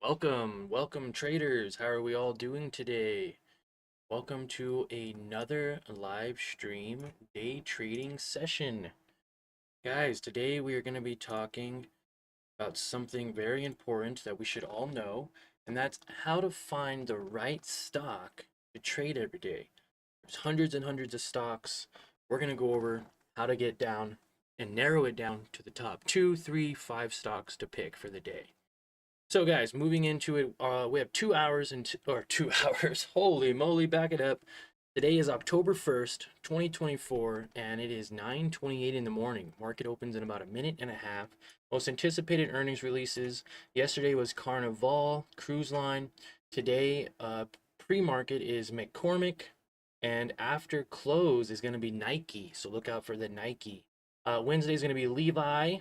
Welcome traders. How are we all doing today? Welcome to another live stream day trading session. Guys, today we are going to be talking about something very important that we should all know, and that's how to find the right stock to trade every day. There's hundreds and hundreds of stocks. We're going to go over how to get down and narrow it down to the top 2, 3, 5 stocks to pick for the day. So guys, moving into it, we have 2 hours or 2 hours. Holy moly, back it up. Today is October 1st, 2024, and it is 9:28 in the morning. Market opens in about a minute and a half. Most anticipated earnings releases. Yesterday was Carnival, Cruise Line. Today, pre-market is McCormick, and after close is going to be Nike. So look out for the Nike. Wednesday is going to be Levi's.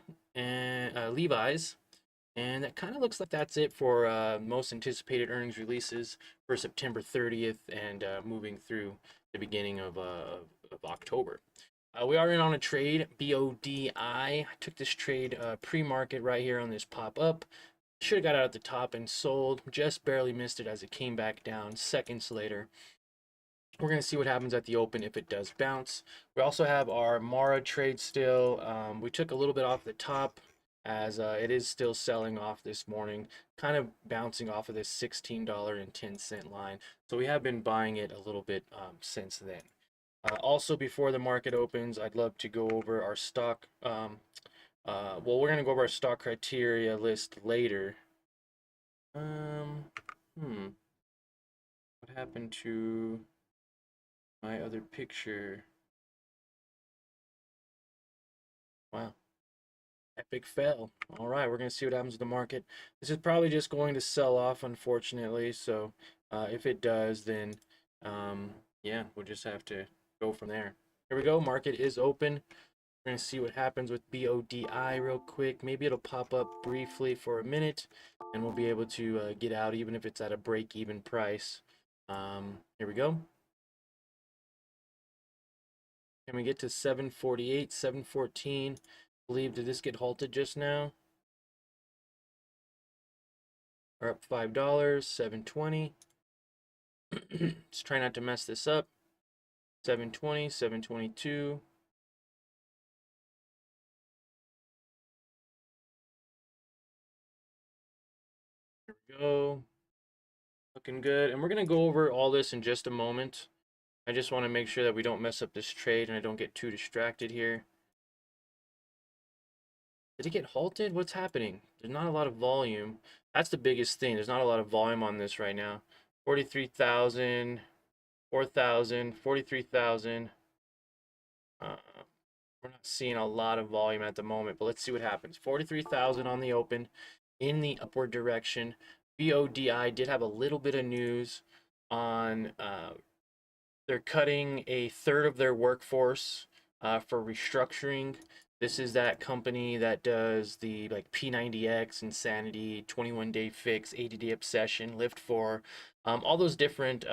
And that kind of looks like that's it for most anticipated earnings releases for September 30th and moving through the beginning of October. We are in on a trade, BODI. I took this trade pre-market right here on this pop-up. Should have got out at the top and sold. Just barely missed it as it came back down seconds later. We're going to see what happens at the open if it does bounce. We also have our Mara trade still. We took a little bit off the top as it is still selling off this morning, kind of bouncing off of this $16.10 line. So we have been buying it a little bit since then. Also, before the market opens, I'd love to go over our stock. Well, we're going to go over our stock criteria list later. Um, what happened to my other picture? Wow. Epic fail. All right, we're going to see what happens with the market. This is probably just going to sell off, unfortunately. So if it does, then yeah, we'll just have to go from there. Here we go. Market is open. We're going to see what happens with BODI real quick. Maybe it'll pop up briefly for a minute, and we'll be able to get out even if it's at a break-even price. Here we go. Can we get to 748, 714? Believe, did this get halted just now? We're up $5, 720. Let's try not to mess this up. 720, 722. There we go. Looking good. And we're going to go over all this in just a moment. I just want to make sure that we don't mess up this trade and I don't get too distracted here. Did it get halted? What's happening? There's not a lot of volume. That's the biggest thing. There's not a lot of volume on this right now. 43,000, 4,000, 43,000. We're not seeing a lot of volume at the moment, but let's see what happens. 43,000 on the open in the upward direction. BODI did have a little bit of news on they're cutting a third of their workforce for restructuring. This is that company that does the like P90X, Insanity, 21-day fix, 80-day obsession, Lift 4, all those different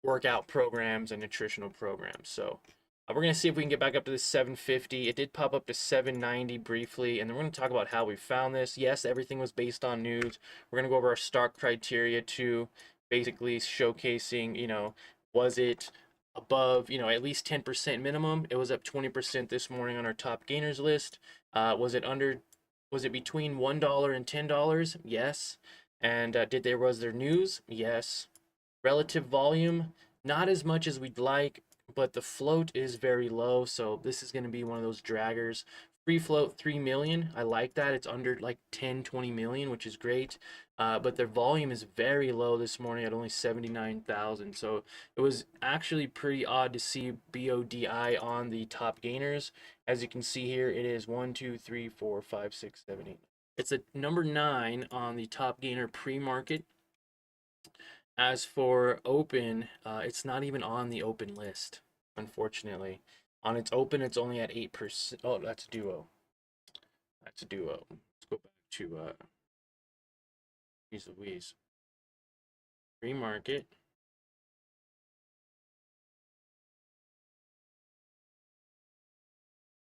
workout programs and nutritional programs. So we're going to see if we can get back up to this 750. It did pop up to 790 briefly, and then we're going to talk about how we found this. Yes, everything was based on news. We're going to go over our stock criteria too, basically showcasing, was it above, at least 10% minimum? It was up 20% this morning on our top gainers list. Was it between $1 and $10? Yes. And was there news? Yes. Relative volume, not as much as we'd like, but the float is very low, so this is going to be one of those draggers. Free float 3 million. I like that. It's under like 10, 20 million, which is great. But their volume is very low this morning at only 79,000. So it was actually pretty odd to see BODI on the top gainers. As you can see here, it is 1, 2, 3, 4, 5, 6, 7, 8. It's a number 9 on the top gainer pre-market. As for open, it's not even on the open list, unfortunately. On its open, it's only at 8%. Oh, that's a duo. That's a duo. Let's go back to geez Louise. Free market.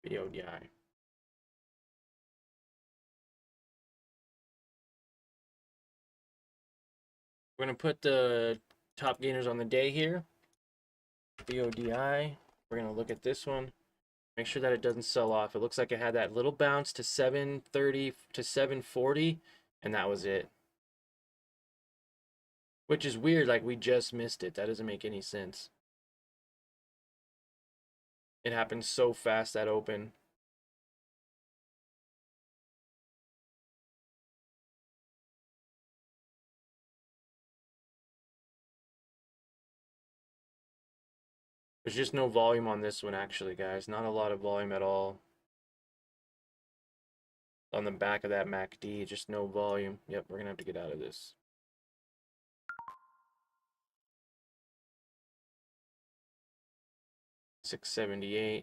BODI. We're going to put the top gainers on the day here. BODI. We're going to look at this one. Make sure that it doesn't sell off. It looks like it had that little bounce to 730 to 740, and that was it. Which is weird, like we just missed it. That doesn't make any sense. It happened so fast, that open. There's just no volume on this one, actually, guys. Not a lot of volume at all. On the back of that MACD, just no volume. Yep, we're going to have to get out of this. $678.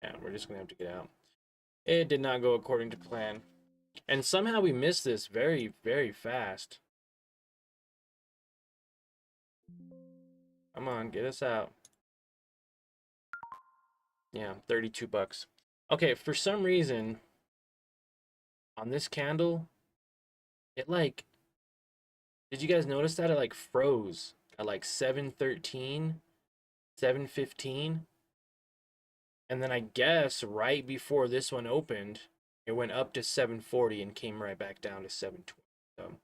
Yeah, we're just going to have to get out. It did not go according to plan. And somehow we missed this very, very fast. Come on, get us out. Yeah, 32 bucks. Okay, for some reason, on this candle, it like, did you guys notice that it like froze at like 713, 715? And then I guess right before this one opened, it went up to 740 and came right back down to 720.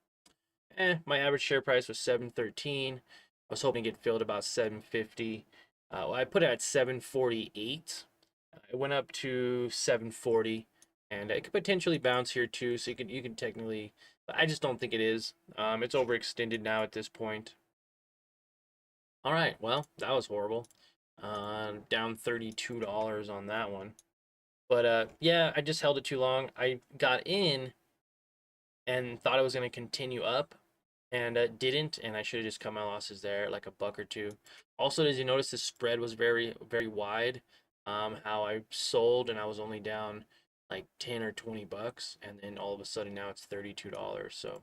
So, my average share price was 713. I was hoping to get filled about 750. Well, I put it at 748. It went up to 740, and it could potentially bounce here too. So you can technically, but I just don't think it is. It's overextended now at this point. All right, well, that was horrible. Down $32 on that one. But yeah, I just held it too long. I got in and thought it was going to continue up, and didn't, and I should have just cut my losses there, like a buck or two. Also, as you notice, the spread was very, very wide. How I sold and I was only down like 10 or 20 bucks, and then all of a sudden now it's $32. So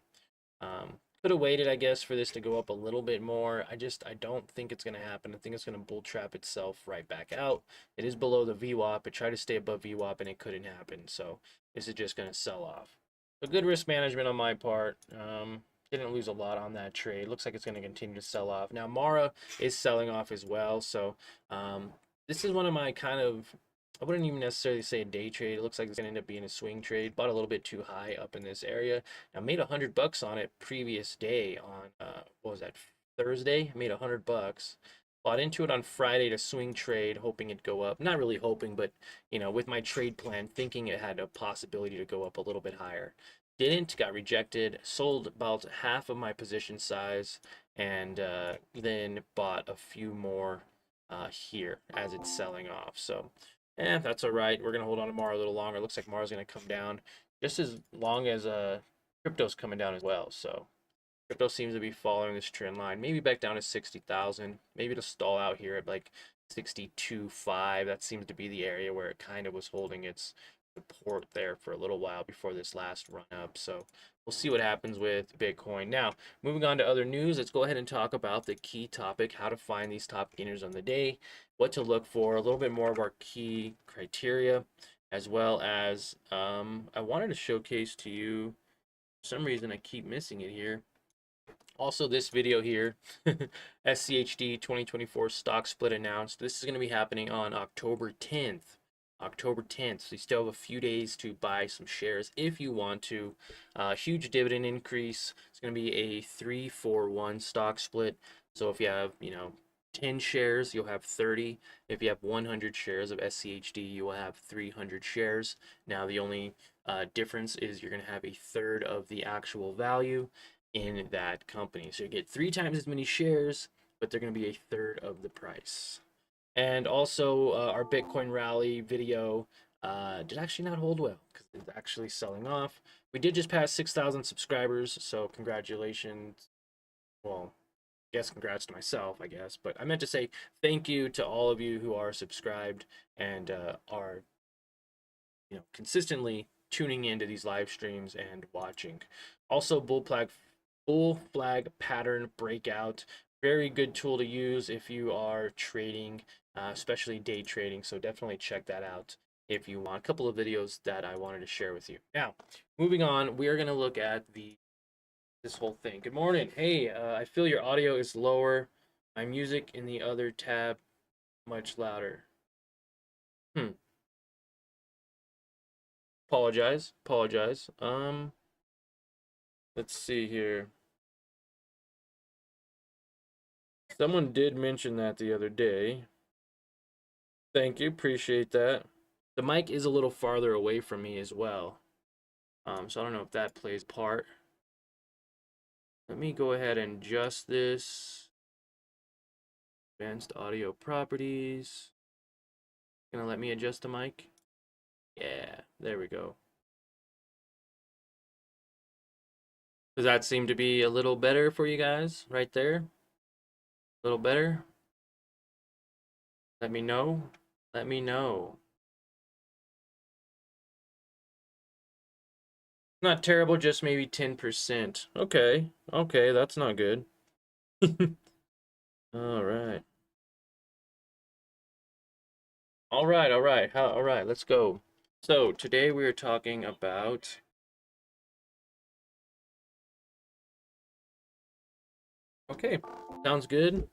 could have waited, I guess, for this to go up a little bit more. I don't think it's going to happen. I think it's going to bull trap itself right back out. It is below the VWAP. It tried to stay above VWAP and it couldn't happen. So this is just going to sell off. So good risk management on my part. Didn't lose a lot on that trade. Looks like it's going to continue to sell off. Now Mara is selling off as well. So this is one of my kind of, I wouldn't even necessarily say a day trade. It looks like it's gonna end up being a swing trade. Bought a little bit too high up in this area. Now made $100 on it previous day on what was that, Thursday? Made $100. Bought into it on Friday to swing trade, hoping it'd go up. Not really hoping, but you know, with my trade plan, thinking it had a possibility to go up a little bit higher. Didn't, got rejected. Sold about half of my position size, and then bought a few more here as it's selling off. So that's all right. We're gonna hold on to Mara a little longer. Looks like Mara's gonna come down just as long as crypto's coming down as well. So crypto seems to be following this trend line. Maybe back down to 60,000. Maybe to stall out here at like 62.5. That seems to be the area where it kind of was holding its support there for a little while before this last run up. So we'll see what happens with Bitcoin. Now, moving on to other news, let's go ahead and talk about the key topic, how to find these top gainers on the day, what to look for, a little bit more of our key criteria, as well as I wanted to showcase to you, for some reason I keep missing it here. Also, this video here, SCHD 2024 stock split announced. This is going to be happening on October 10th. October 10th. So you still have a few days to buy some shares if you want to. Huge dividend increase. It's going to be a 3-for-1 stock split. So if you have, 10 shares, you'll have 30. If you have 100 shares of SCHD, you will have 300 shares. Now, the only difference is you're going to have a third of the actual value in that company. So you get 3 times as many shares, but they're going to be a third of the price. And also, our Bitcoin rally video did actually not hold well because it's actually selling off. We did just pass 6,000 subscribers, so congratulations. Well, I guess congrats to myself, I guess. But I meant to say thank you to all of you who are subscribed and are, consistently tuning into these live streams and watching. Also, bull flag pattern breakout. Very good tool to use if you are trading, especially day trading. So definitely check that out if you want. A couple of videos that I wanted to share with you. Now, moving on, we are going to look at the this whole thing. Good morning. Hey, I feel your audio is lower. My music in the other tab much louder. Hmm. Apologize. Apologize. Let's see here. Someone did mention that the other day. Thank you. Appreciate that. The mic is a little farther away from me as well. So I don't know if that plays part. Let me go ahead and adjust this. Advanced audio properties. Gonna let me adjust the mic? Yeah, there we go. Does that seem to be a little better for you guys right there? A little better? Let me know. Let me know. Not terrible, just maybe 10%. Okay, okay, that's not good. All right. All right, all right, all right, let's go. So today we are talking about okay, sounds good.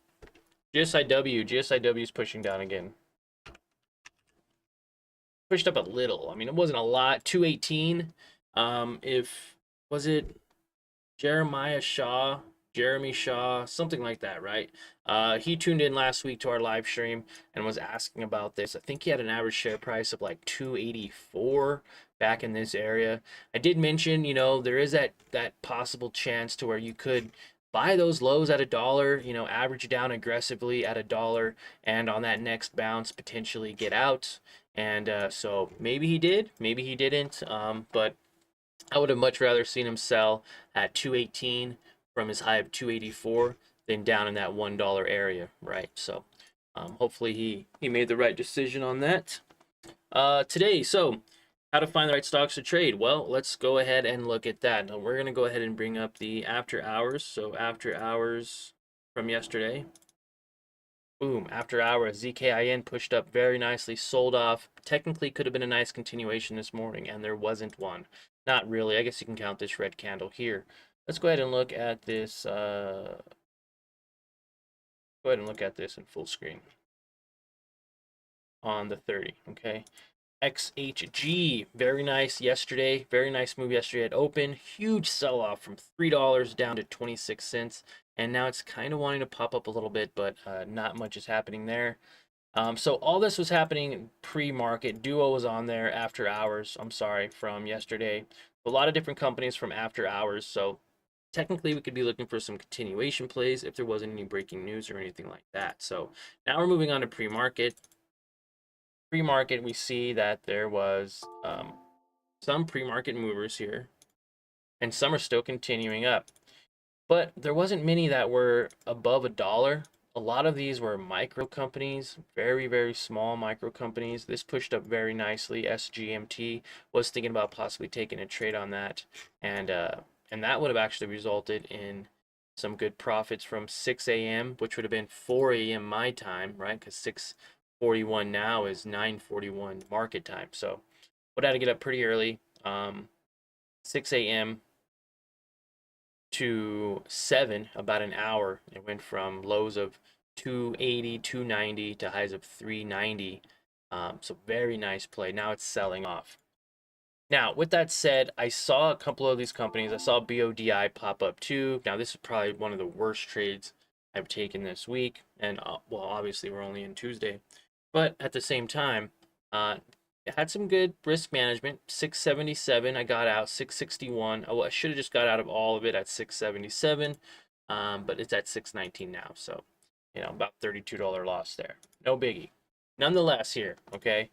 GSIW is pushing down again. Pushed up a little. I mean, it wasn't a lot. 218. If was it Jeremy Shaw, something like that, right? He tuned in last week to our live stream and was asking about this. I think he had an average share price of like 284 back in this area. I did mention, there is that possible chance to where you could buy those lows at $1, average down aggressively at $1, and on that next bounce potentially get out. And so maybe he did, maybe he didn't. But I would have much rather seen him sell at 218 from his high of 284 than down in that $1 area, right? So hopefully he made the right decision on that. Today, so how to find the right stocks to trade? Well, let's go ahead and look at that. Now we're going to go ahead and bring up the after hours. So after hours from yesterday. Boom, after hours, ZKIN pushed up very nicely, sold off. Technically could have been a nice continuation this morning, and there wasn't one. Not really. I guess you can count this red candle here. Let's go ahead and look at this. Go ahead and look at this in full screen on the 30, okay? XHG, very nice yesterday. Very nice move yesterday at open. Huge sell-off from $3 down to 26 cents. And now it's kind of wanting to pop up a little bit, but not much is happening there. So all this was happening pre-market. Duo was on there after hours, from yesterday. A lot of different companies from after hours. So technically we could be looking for some continuation plays if there wasn't any breaking news or anything like that. So now we're moving on to pre-market. Pre-market, we see that there was some pre-market movers here, and some are still continuing up. But there wasn't many that were above $1. A lot of these were micro companies, very, very small micro companies. This pushed up very nicely. SGMT was thinking about possibly taking a trade on that, and that would have actually resulted in some good profits from 6 a.m., which would have been 4 a.m. my time, right? Because 6:41 now is 9:41 market time. So would have to get up pretty early. 6 a.m. to 7, about an hour. It went from lows of 280, 290 to highs of 390. So very nice play. Now it's selling off. Now, with that said, I saw a couple of these companies. I saw BODI pop up too. Now, this is probably one of the worst trades I've taken this week. And, well, obviously, we're only in Tuesday. But at the same time, it had some good risk management. 677, I got out. 661. I should have just got out of all of it at 677, but it's at 619 now. So, about $32 loss there. No biggie. Nonetheless, here, okay,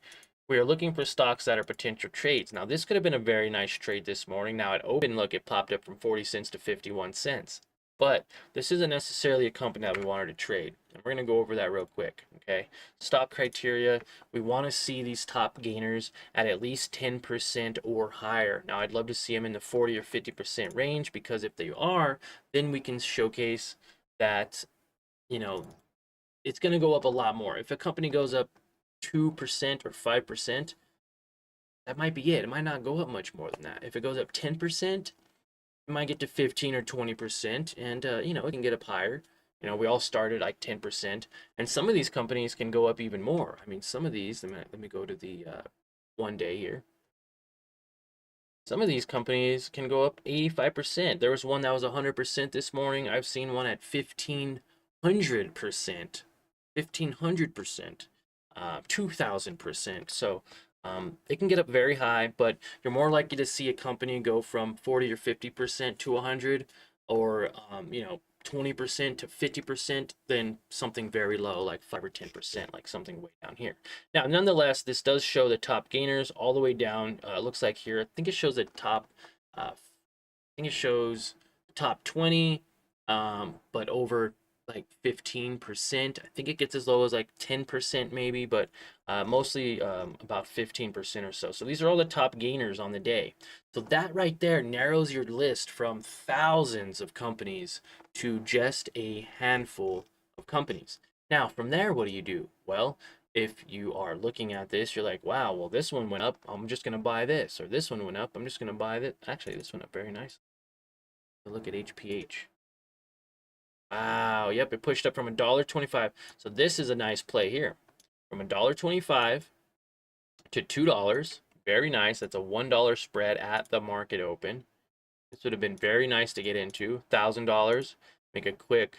we are looking for stocks that are potential trades. Now, this could have been a very nice trade this morning. Now, at open, look, it popped up from 40 cents to 51 cents. But this isn't necessarily a company that we wanted to trade. And we're going to go over that real quick, okay? Stop criteria. We want to see these top gainers at least 10% or higher. Now, I'd love to see them in the 40 or 50% range, because if they are, then we can showcase that, it's going to go up a lot more. If a company goes up 2% or 5%, that might be it. It might not go up much more than that. If it goes up 10%, it might get to 15 or 20%, and you know, it can get up higher. You know, we all started like 10%, and some of these companies can go up even more. I mean, some of these, let me go to the 1 day here. Some of these companies can go up 85%. There was one that was 100% this morning. I've seen one at 1,500%, 1,500%, 2,000%. So it can get up very high, but you're more likely to see a company go from 40 or 50% to 100, or you know, 20% to 50% than something very low like 5 or 10%, like something way down here. Now, nonetheless, this does show the top gainers all the way down. Looks like here, I think it shows the top, I think it shows the top 20, but over like 15%. I think it gets as low as like 10% maybe, but mostly about 15% or so. So these are all the top gainers on the day. So that right there narrows your list from thousands of companies to just a handful of companies. Now, from there, what do you do? Well, if you are looking at this, you're like, wow, well, this one went up, I'm just going to buy this. Or this one went up, I'm just going to buy that. Actually, this went up very nice. Look at HPH. Wow, yep, it pushed up from $1.25. So this is a nice play here. From $1.25 to $2. Very nice. That's a $1 spread at the market open. This would have been very nice to get into. $1,000. Make a quick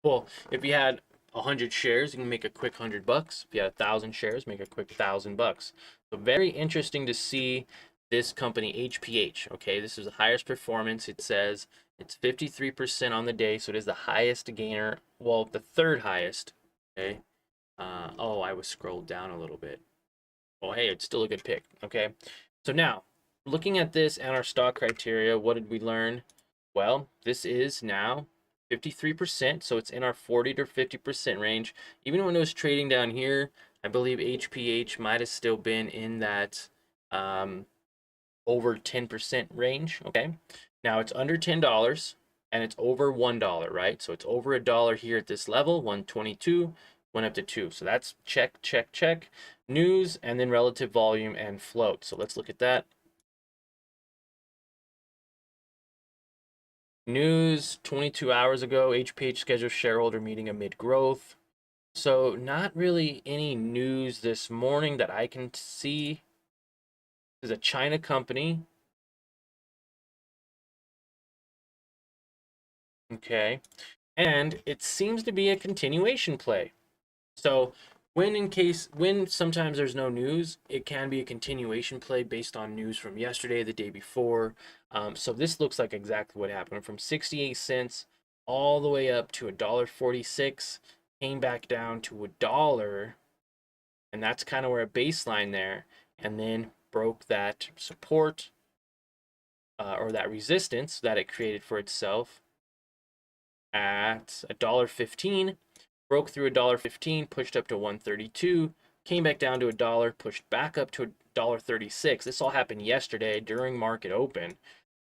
well, if you had 100 shares, you can make a quick $100. If you had 1,000 shares, make a quick $1,000. So very interesting to see this company HPH. Okay, this is the highest performance. It says it's 53% on the day, so it is the highest gainer. Well, the third highest. Okay. Oh, I was scrolled down a little bit. Oh, hey, it's still a good pick. Okay. So now, looking at this and our stock criteria, what did we learn? Well, this is now 53%, so it's in our 40 to 50% range. Even when it was trading down here, I believe HPH might have still been in that over 10% range. Okay, now it's under $10 and it's over $1, right? So it's over $1 here at this level, 122, went up to 2. So that's check, check, check. News, and then relative volume and float. So let's look at that. News 22 hours ago, HPH scheduled shareholder meeting amid growth. So not really any news this morning that I can see. This is a China company. Okay. And it seems to be a continuation play. So when sometimes there's no news, it can be a continuation play based on news from yesterday, the day before. So this looks like exactly what happened, from 68 cents all the way up to $1.46, came back down to $1, and that's kind of where a baseline there, and then broke that support or that resistance that it created for itself at $1.15. Broke through $1.15, pushed up to 132, came back down to $1, pushed back up to $1.36. This all happened yesterday during market open,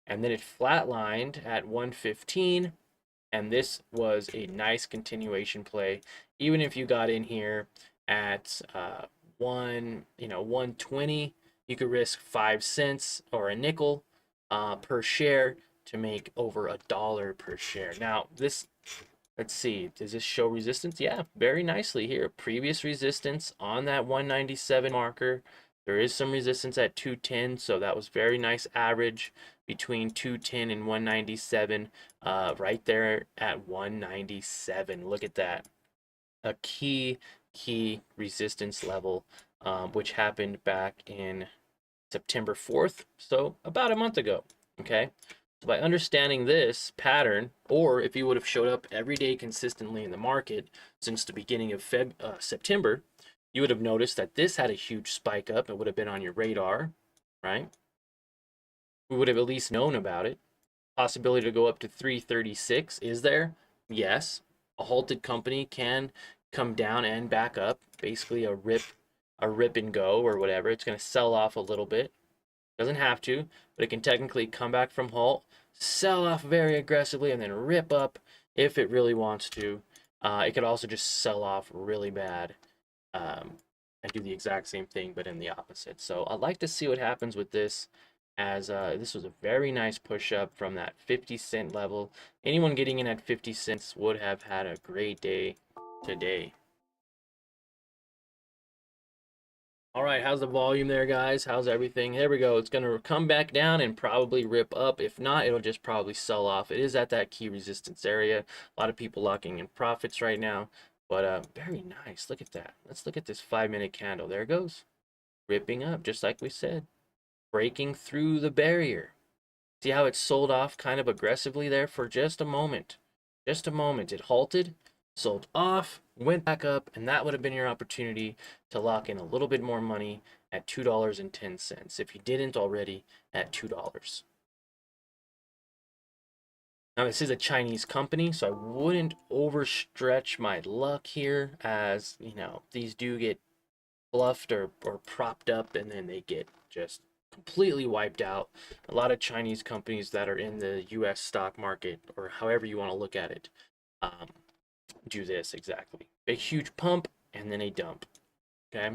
and then it flatlined at 115, and this was a nice continuation play. Even if you got in here at 120, you could risk 5 cents or a nickel per share to make over $1 per share. Now this, let's see, does this show resistance? Yeah, very nicely here. Previous resistance on that 197 marker. There is some resistance at 210, so that was very nice average between 210 and 197, right there at 197. Look at that. A key resistance level, which happened back in September 4th, so about a month ago. Okay. So by understanding this pattern, or if you would have showed up every day consistently in the market since the beginning of September, you would have noticed that this had a huge spike up. It would have been on your radar, right? We would have at least known about it. Possibility to go up to 336 is there? Yes. A halted company can come down and back up, basically a rip and go or whatever. It's going to sell off a little bit. Doesn't have to, but it can technically come back from halt, sell off very aggressively, and then rip up if it really wants to. It could also just sell off really bad and do the exact same thing, but in the opposite. So I'd like to see what happens with this. as this was a very nice push up from that 50-cent level. Anyone getting in at 50 cents would have had a great day today. All right, how's the volume there, guys? How's everything? There we go. It's going to come back down and probably rip up. If not, it'll just probably sell off. It is at that key resistance area. A lot of people locking in profits right now, but very nice. Look at that. Let's look at this 5-minute candle. There it goes. Ripping up, just like we said. Breaking through the barrier. See how it sold off kind of aggressively there for just a moment. Just a moment. It halted, sold off, went back up, and that would have been your opportunity to lock in a little bit more money at $2.10 if you didn't already at $2. Now, this is a Chinese company, so I wouldn't overstretch my luck here, as you know, these do get bluffed or propped up and then they get just completely wiped out. A lot of Chinese companies that are in the US stock market, or however you want to look at it, do this exactly. A huge pump and then a dump. Okay.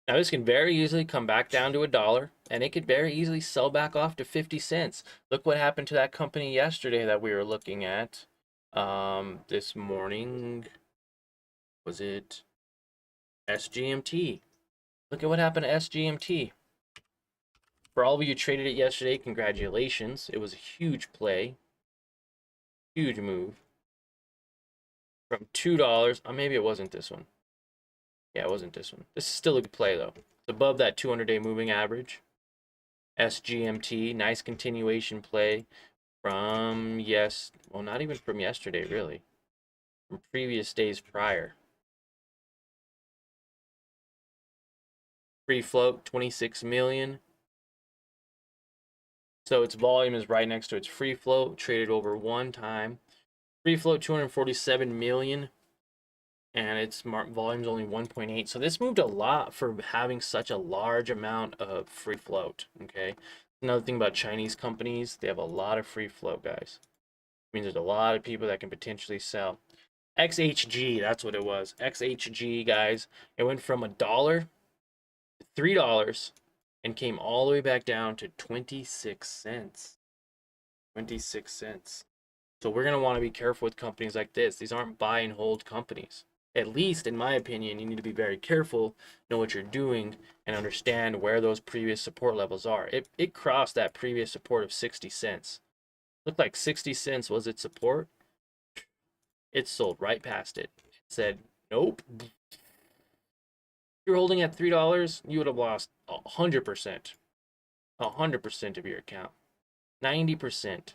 Now this can very easily come back down to $1, and it could very easily sell back off to 50 cents. Look what happened to that company yesterday that we were looking at this morning. Was it SGMT? Look at what happened to SGMT. For all of you who traded it yesterday, congratulations. It was a huge play. Huge move. From $2. Maybe it wasn't this one. Yeah, it wasn't this one. This is still a good play, though. It's above that 200-day moving average. SGMT, nice continuation play from, well, not even from yesterday, really. From previous days prior. Free float, 26 million. So its volume is right next to its free float, traded over one time. Free float 247 million, and its volume's only 1.8. So this moved a lot for having such a large amount of free float. Okay, another thing about Chinese companies, they have a lot of free float, guys. It means there's a lot of people that can potentially sell. XHG, that's what it was. XHG, guys, it went from $1 to $3 and came all the way back down to 26 cents. 26 cents. So we're going to want to be careful with companies like this. These aren't buy and hold companies. At least, in my opinion, you need to be very careful, know what you're doing, and understand where those previous support levels are. It crossed that previous support of 60 cents. Looked like 60 cents was its support. It sold right past it. It said, nope. If you're holding at $3, you would have lost 100%. 100% of your account. 90%.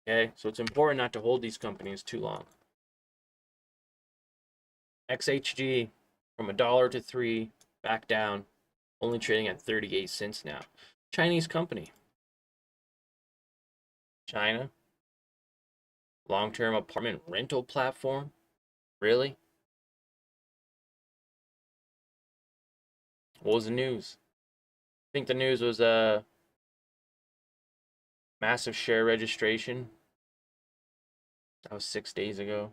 Okay, so it's important not to hold these companies too long. XHG from $1 to $3, back down, only trading at 38 cents now. Chinese company. China. Long-term apartment rental platform. Really? What was the news? I think the news was a massive share registration. That was 6 days ago.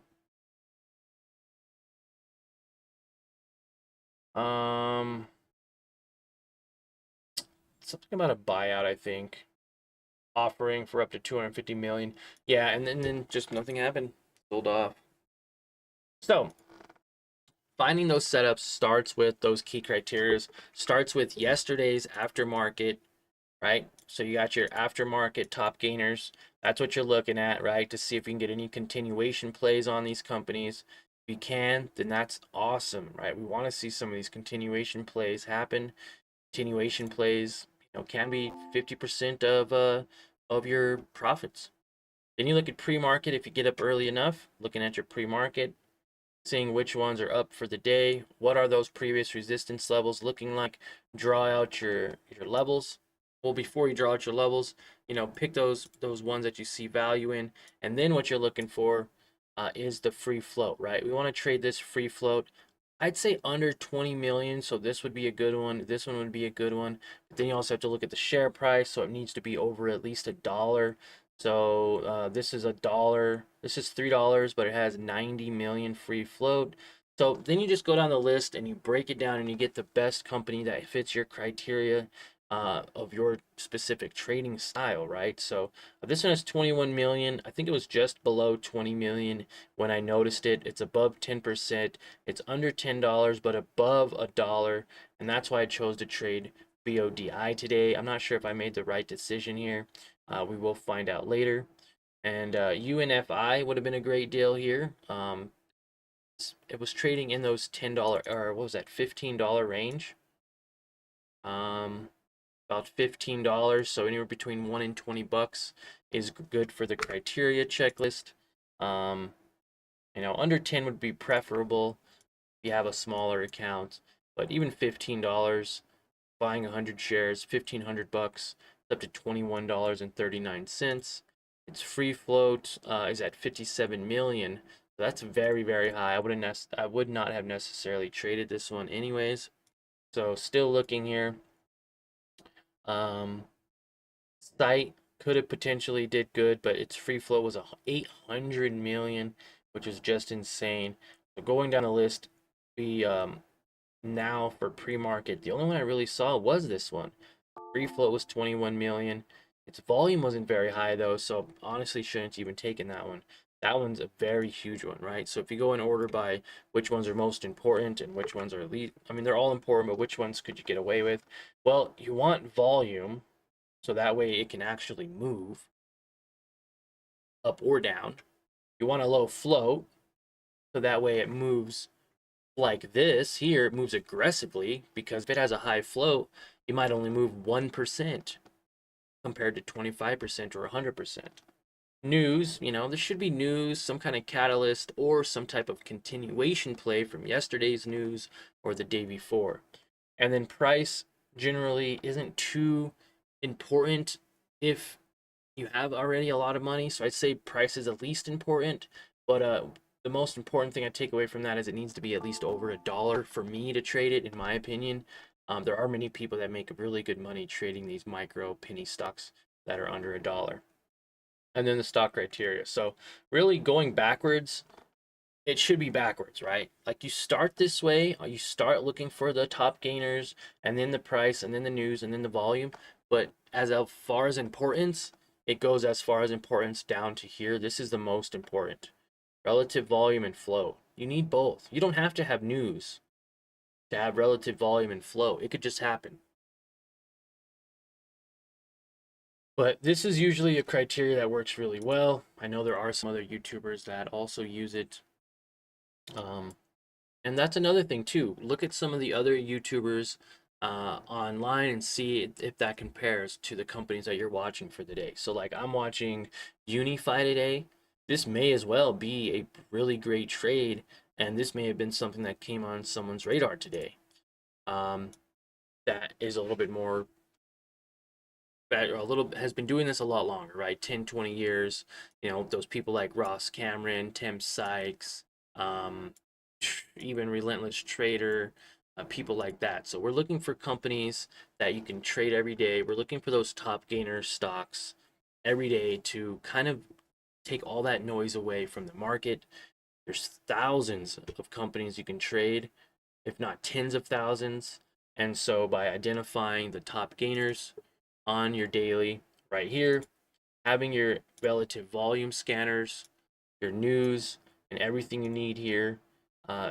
Something about a buyout, I think. Offering for up to 250 million. Yeah, and then just nothing happened. Sold off. So, finding those setups starts with those key criteria. Starts with yesterday's aftermarket, right? So you got your aftermarket top gainers. That's what you're looking at, right? To see if you can get any continuation plays on these companies. If you can, then that's awesome, right? We want to see some of these continuation plays happen. Continuation plays, can be 50% of your profits. Then you look at pre-market. If you get up early enough, looking at your pre-market, seeing which ones are up for the day. What are those previous resistance levels looking like? Draw out your levels. Well, before you draw out your levels, pick those ones that you see value in, and then what you're looking for is the free float, right? We want to trade this free float. I'd say under 20 million, so this would be a good one. This one would be a good one. But then you also have to look at the share price, so it needs to be over at least $1. So this is $1. This is $3, but it has 90 million free float. So then you just go down the list and you break it down and you get the best company that fits your criteria of your specific trading style, right? So this one has 21 million. I think it was just below 20 million when I noticed it. It's above 10%. It's under $10, but above a dollar. And that's why I chose to trade BODI today. I'm not sure if I made the right decision here. We will find out later. And UNFI would have been a great deal here. It was trading in those $10 or what was that, $15 range. About $15, so anywhere between 1 and 20 bucks is good for the criteria checklist. Under 10 would be preferable if you have a smaller account, but even $15, buying 100 shares, 1,500 bucks, up to $21.39. Its free float is at 57 million. So that's very, very high. I would not have necessarily traded this one anyways. So still looking here. Site could have potentially did good, but its free float was 800 million, which is just insane. So going down the list, we now for pre-market, the only one I really saw was this one. Free float was 21 million. Its volume wasn't very high though, so honestly shouldn't even taken that one. That one's a very huge one, right? So if you go in order by which ones are most important and which ones are least, I mean, they're all important, but which ones could you get away with? Well, you want volume, so that way it can actually move up or down. You want a low float, so that way it moves like this here, it moves aggressively, because if it has a high float, you might only move 1% compared to 25% or 100%. News, there should be news, some kind of catalyst, or some type of continuation play from yesterday's news or the day before. And then price generally isn't too important if you have already a lot of money. So I'd say price is at least important, but the most important thing I take away from that is it needs to be at least over a dollar for me to trade it, in my opinion. There are many people that make really good money trading these micro penny stocks that are under a dollar. And then the stock criteria. So really going backwards, it should be backwards, right? Like you start this way, you start looking for the top gainers, and then the price, and then the news, and then the volume. But as far as importance, it goes as far as importance down to here. This is the most important. Relative volume and flow. You need both. You don't have to have news to have relative volume and flow. It could just happen. But this is usually a criteria that works really well. I know there are some other YouTubers that also use it. And that's another thing too. Look at some of the other YouTubers online and see if that compares to the companies that you're watching for the day. So like I'm watching Unify today. This may as well be a really great trade, and this may have been something that came on someone's radar today. That is a little bit more has been doing this a lot longer, right? 10, 20 years. Those people like Ross Cameron, Tim Sykes, even Relentless Trader, people like that. So we're looking for companies that you can trade every day. We're looking for those top gainer stocks every day to kind of take all that noise away from the market. There's thousands of companies you can trade, if not tens of thousands. And so by identifying the top gainers on your daily right here, having your relative volume scanners, your news, and everything you need here,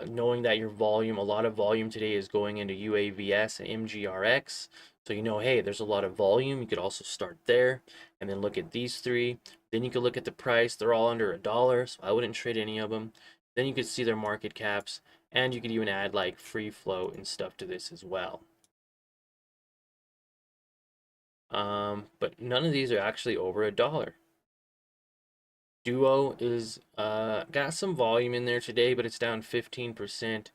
knowing that your volume, a lot of volume today is going into UAVS and MGRX. So hey, there's a lot of volume. You could also start there and then look at these three. Then you could look at the price. They're all under a dollar, so I wouldn't trade any of them. Then you could see their market caps, and you could even add like free float and stuff to this as well. But none of these are actually over a dollar. Duo is got some volume in there today, but it's down 15%.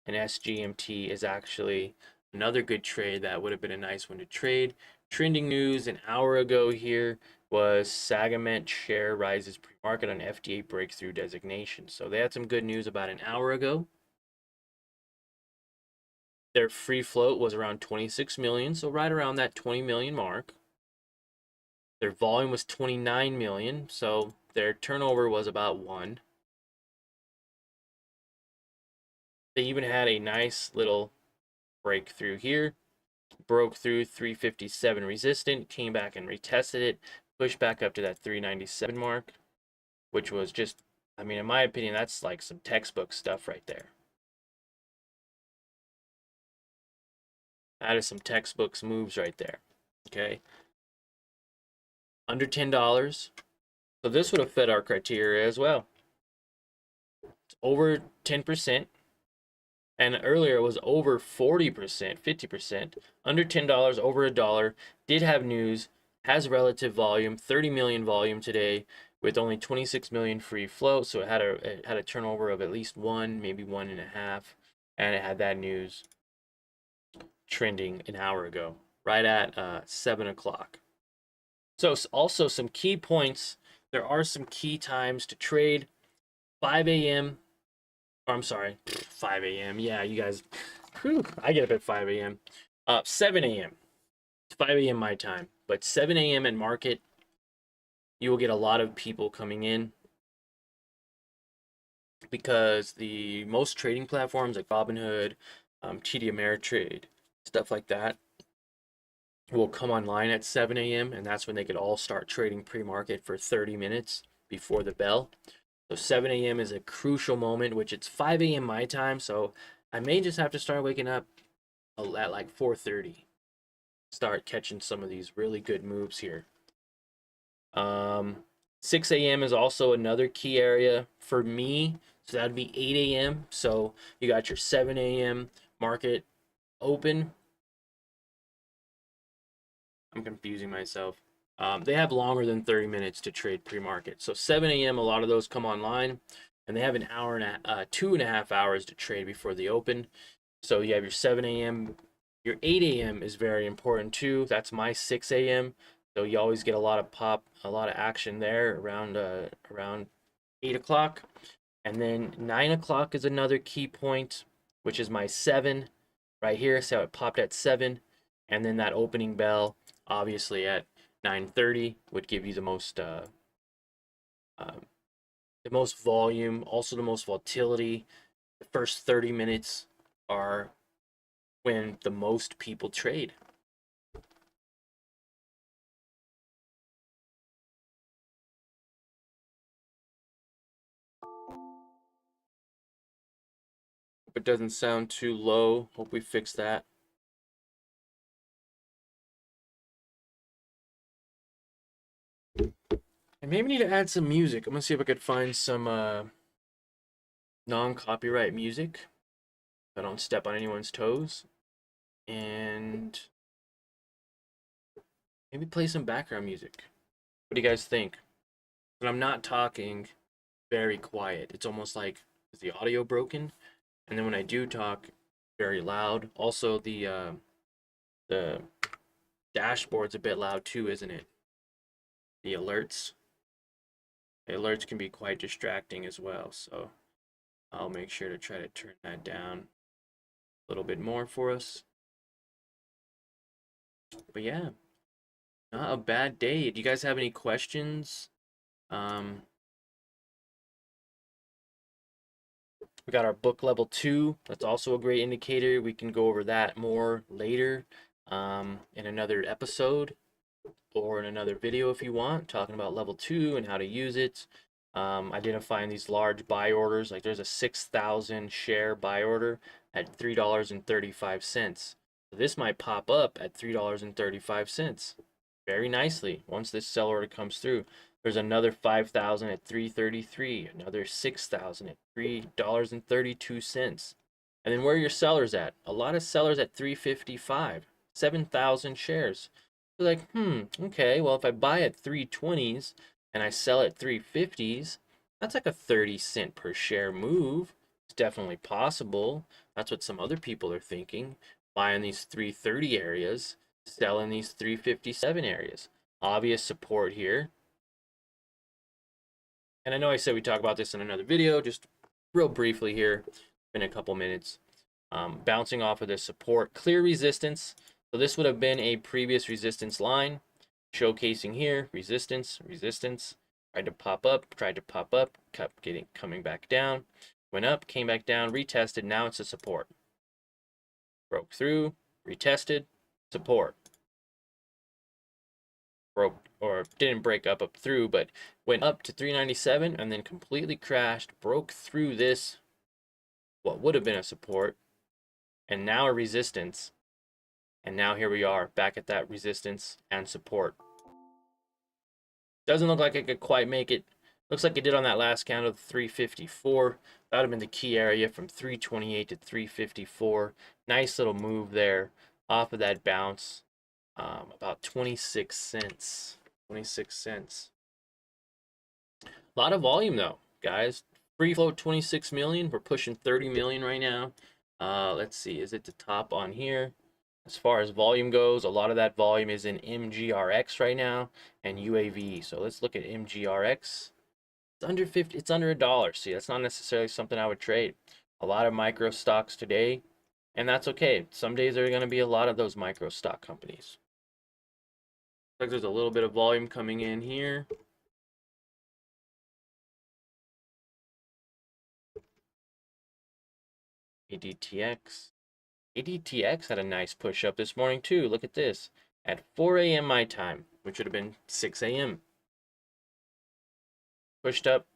And SGMT is actually another good trade that would have been a nice one to trade. Trending news an hour ago here was Sagament share rises pre-market on FDA breakthrough designation. So they had some good news about an hour ago. Their free float was around 26 million, so right around that 20 million mark. Their volume was 29 million, so their turnover was about 1. They even had a nice little breakthrough here. Broke through 357 resistant, came back and retested it, pushed back up to that 397 mark, which was just, I mean, in my opinion, that's like some textbook stuff right there. That is some textbooks moves right there. Okay. Under $10. So this would have fit our criteria as well. It's over 10%. And earlier it was over 40%, 50%. Under $10, over $1. Did have news, has relative volume, 30 million volume today with only 26 million free float. So it had a turnover of at least one, maybe 1.5. And it had that news trending an hour ago, right at 7 o'clock. So also some key points. There are some key times to trade. 5 a.m. Or I'm sorry, 5 a.m. Yeah, you guys, whew, I get up at 5 a.m. 7 a.m. 5 a.m. my time. But 7 a.m. in market, you will get a lot of people coming in because the most trading platforms like Robinhood, TD Ameritrade, stuff like that, will come online at 7 a.m. and that's when they could all start trading pre-market for 30 minutes before the bell. So 7 a.m. is a crucial moment, which it's 5 a.m. my time, so I may just have to start waking up at like 4:30. Start catching some of these really good moves here. 6 a.m. is also another key area for me. So that'd be 8 a.m. So you got your 7 a.m. market open. I'm confusing myself. They have longer than 30 minutes to trade pre-market. So 7 a.m. a lot of those come online, and they have an hour and 2.5 hours to trade before the open. So you have your 7 a.m. Your 8 a.m. is very important too. That's my 6 a.m. So you always get a lot of pop, a lot of action there around 8 o'clock. And then 9 o'clock is another key point, which is my 7 right here. So it popped at 7. And then that opening bell, obviously at 9:30, would give you the most volume, also the most volatility. The first 30 minutes are when the most people trade. Hope it doesn't sound too low. Hope we fix that. I maybe need to add some music. I'm gonna see if I could find some non-copyright music. I don't step on anyone's toes. And maybe play some background music. What do you guys think? But I'm not talking very quiet. It's almost like, is the audio broken? And then when I do talk, very loud. Also, the dashboard's a bit loud too, isn't it? The alerts. The alerts can be quite distracting as well, so I'll make sure to try to turn that down a little bit more for us. But yeah, not a bad day. Do you guys have any questions? We got our book level 2. That's also a great indicator. We can go over that more later in another episode or in another video if you want, talking about level 2 and how to use it. Identifying these large buy orders. Like there's a 6,000 share buy order at $3.35. So this might pop up at $3.35 very nicely once this sell order comes through. There's another 5,000 at $3.33, another 6,000 at $3.32. And then where are your sellers at? A lot of sellers at $3.55, 7,000 shares. You're like, okay, well if I buy at 320s and I sell at 350s, that's like a 30 cent per share move. It's definitely possible. That's what some other people are thinking. Buying these 330 areas, selling these 357 areas. Obvious support here. And I know I said we talk about this in another video, just real briefly here, in a couple minutes. Bouncing off of this support, clear resistance. So this would have been a previous resistance line, showcasing here, resistance, resistance, tried to pop up, kept coming back down. went up, came back down, retested. Now it's a support. Broke through, retested, support. Broke, or didn't break up through, but went up to 397 and then completely crashed, broke through this, what would have been a support, and now a resistance. And now here we are back at that resistance and support. Doesn't look like it could quite make it. Looks like it did on that last candle, 354. That would have been the key area from 328 to 354. Nice little move there off of that bounce. About 26 cents. 26 cents. A lot of volume though, guys. Free float 26 million. We're pushing 30 million right now. Let's see, is it the top on here? As far as volume goes, a lot of that volume is in MGRX right now and UAV. So let's look at MGRX. It's under 50, it's under $1. See, that's not necessarily something I would trade. A lot of micro stocks today, and that's okay. Some days there are going to be a lot of those micro stock companies. Looks like there's a little bit of volume coming in here. ADTX. ADTX had a nice push up this morning too. Look at this. At 4 a.m. my time, which would have been 6 a.m. Pushed up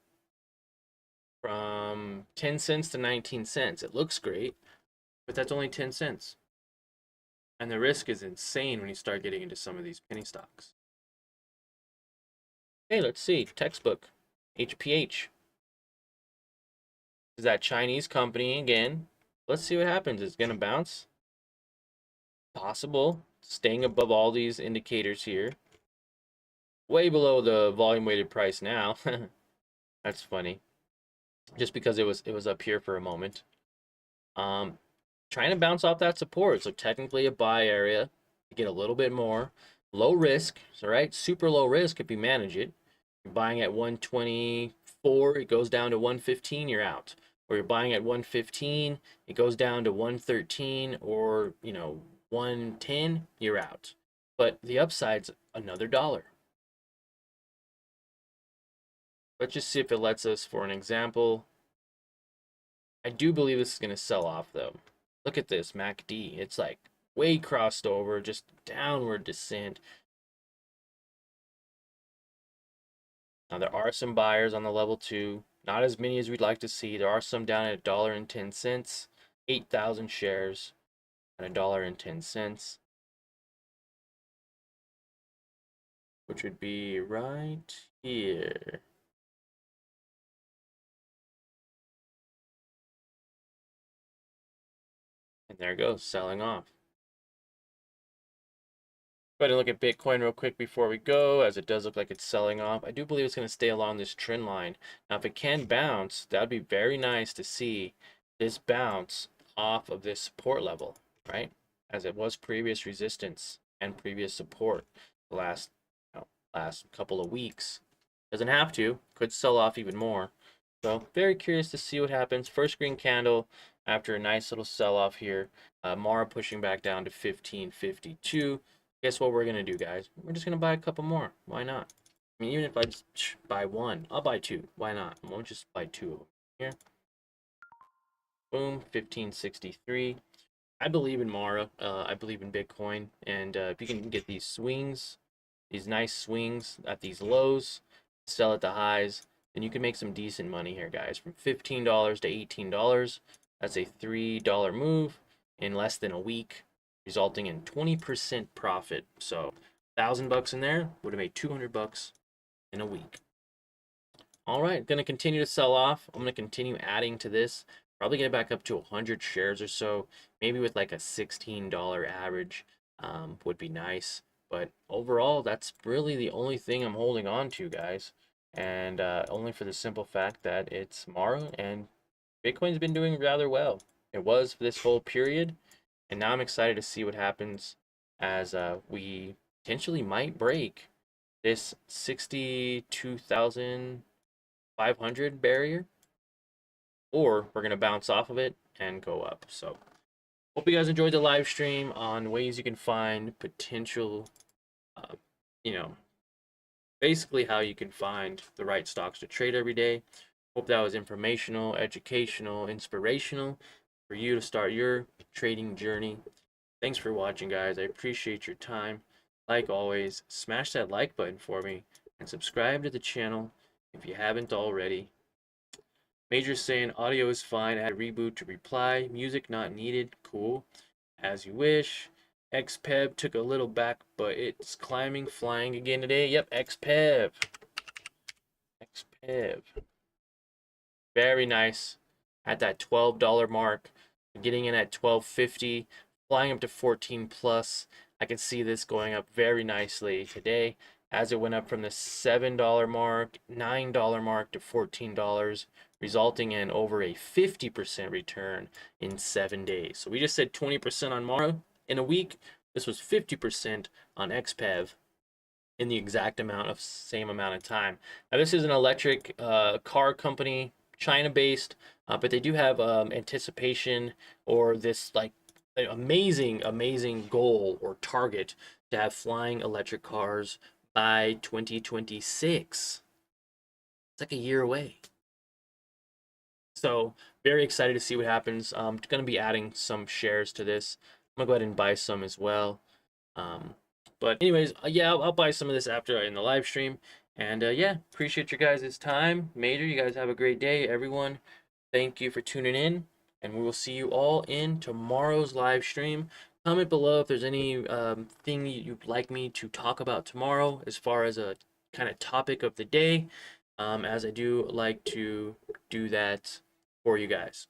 from 10 cents to 19 cents. It looks great, but that's only 10 cents. And the risk is insane when you start getting into some of these penny stocks. Okay, let's see. Textbook. HPH. Is that Chinese company again? Let's see what happens. It's going to bounce. Possible. Staying above all these indicators here. Way below the volume weighted price now. That's funny. Just because it was up here for a moment. Trying to bounce off that support. So technically a buy area to get a little bit more. Low risk. So right, super low risk if you manage it. You're buying at 124, it goes down to 115, you're out. Or you're buying at 115, it goes down to 113, or 110, you're out. But the upside's another $1. Let's just see if it lets us for an example. I do believe this is going to sell off though. Look at this MACD. It's like way crossed over, just downward descent. Now there are some buyers on the level 2. Not as many as we'd like to see. There are some down at $1.10. 8,000 shares at $1.10. Which would be right here. And there it goes, selling off. Go ahead and look at Bitcoin real quick before we go, as it does look like it's selling off. I do believe it's going to stay along this trend line. Now, if it can bounce, that would be very nice to see this bounce off of this support level, right? As it was previous resistance and previous support the last couple of weeks. Doesn't have to, could sell off even more. So very curious to see what happens. First green candle after a nice little sell-off here. Mara pushing back down to 1552. Guess what we're going to do, guys? We're just going to buy a couple more. Why not? I mean, even if I just buy one, I'll buy two. Why not? I won't just buy two of them here. Boom, 1563. I believe in Mara. I believe in Bitcoin. And if you can get these swings, these nice swings at these lows, sell at the highs, then you can make some decent money here, guys. From $15 to $18. That's a $3 move in less than a week, resulting in 20% profit. So $1,000 in there would have made $200 in a week. All right, gonna continue to sell off. I'm gonna continue adding to this. Probably get it back up to 100 shares or so, maybe with like a $16 average would be nice. But overall, that's really the only thing I'm holding on to, guys. And only for the simple fact that it's Mara and Bitcoin's been doing rather well. It was for this whole period. And now I'm excited to see what happens as we potentially might break this 62,500 barrier. Or we're going to bounce off of it and go up. So hope you guys enjoyed the live stream on ways you can find potential, basically how you can find the right stocks to trade every day. Hope that was informational, educational, inspirational for you to start your trading journey. Thanks for watching, guys. I appreciate your time. Like always, smash that like button for me and subscribe to the channel if you haven't already. Major saying audio is fine. Add reboot to reply. Music not needed. Cool. As you wish. XPEB took a little back, but it's climbing, flying again today. Yep, XPEB. XPEB. Very nice at that $12 mark. Getting in at $12.50, flying up to 14 plus. I can see this going up very nicely today as it went up from the $7 mark, $9 mark to $14, resulting in over a 50% return in 7 days. So we just said 20% on Mara in a week. This was 50% on XPEV in the exact same amount of time. Now this is an electric car company, China based, but they do have anticipation or this like amazing goal or target to have flying electric cars by 2026. It's like a year away. So very excited to see what happens. I'm going to be adding some shares to this. I'm going to go ahead and buy some as well. But anyways, yeah, I'll buy some of this after in the live stream. And yeah, appreciate your guys' time. Major, you guys have a great day. Everyone, thank you for tuning in. And we will see you all in tomorrow's live stream. Comment below if there's any thing you'd like me to talk about tomorrow as far as a kind of topic of the day, as I do like to do that for you guys.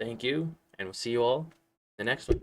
Thank you, and we'll see you all in the next one.